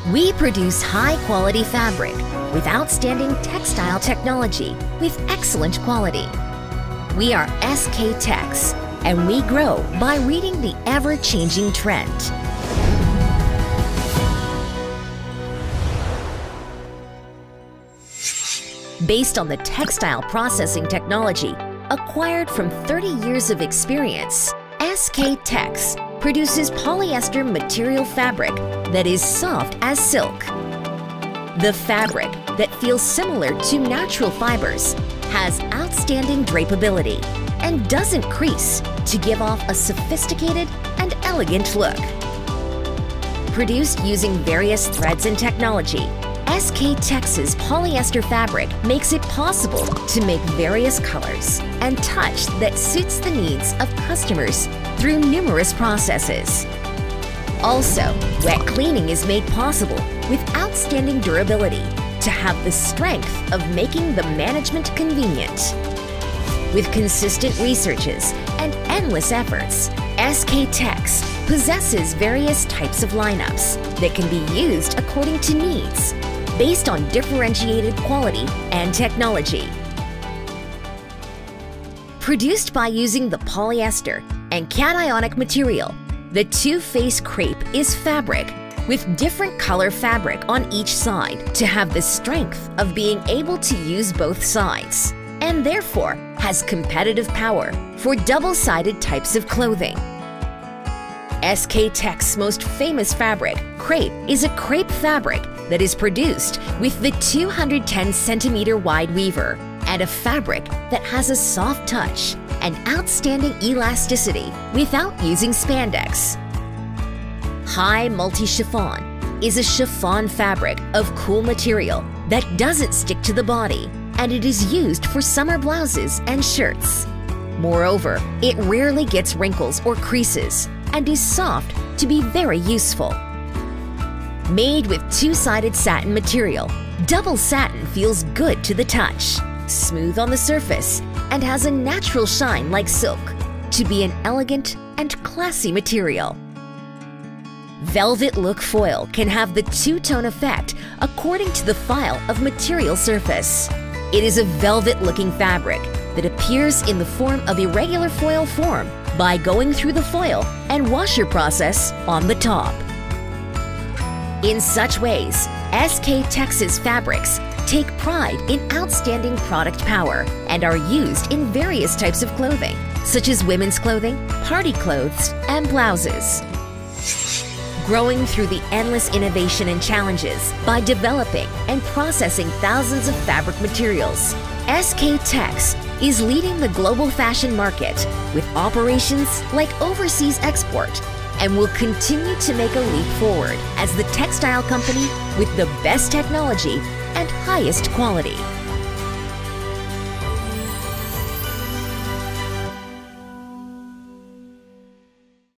We produce high-quality fabric with outstanding textile technology with excellent quality. We are Sktex, and we grow by reading the ever-changing trend. Based on the textile processing technology acquired from 30 years of experience, Sktex produces polyester material fabric that is soft as silk. The fabric that feels similar to natural fibers has outstanding drapeability and doesn't crease to give off a sophisticated and elegant look. Produced using various threads and technology, Sketex's polyester fabric makes it possible to make various colors and touch that suits the needs of customers through numerous processes. Also, wet cleaning is made possible with outstanding durability to have the strength of making the management convenient. With consistent researches and endless efforts, Sktex possesses various types of lineups that can be used according to needs, based on differentiated quality and technology. Produced by using the polyester and cationic material, the two-face crepe is fabric with different color fabric on each side to have the strength of being able to use both sides, and therefore has competitive power for double-sided types of clothing. Sketex's most famous fabric, crepe, is a crepe fabric that is produced with the 210 centimeter wide weaver and a fabric that has a soft touch and outstanding elasticity without using spandex. High multi-chiffon is a chiffon fabric of cool material that doesn't stick to the body, and it is used for summer blouses and shirts. Moreover, it rarely gets wrinkles or creases and is soft to be very useful. Made with two-sided satin material, double satin feels good to the touch, smooth on the surface, and has a natural shine like silk to be an elegant and classy material. Velvet look foil can have the two-tone effect according to the file of material surface. It is a velvet-looking fabric that appears in the form of irregular foil form by going through the foil and washer process on the top. In such ways, Sketex's fabrics take pride in outstanding product power and are used in various types of clothing, such as women's clothing, party clothes, and blouses. Growing through the endless innovation and challenges by developing and processing thousands of fabric materials, Sktex is leading the global fashion market with operations like overseas export, and will continue to make a leap forward as the textile company with the best technology and highest quality.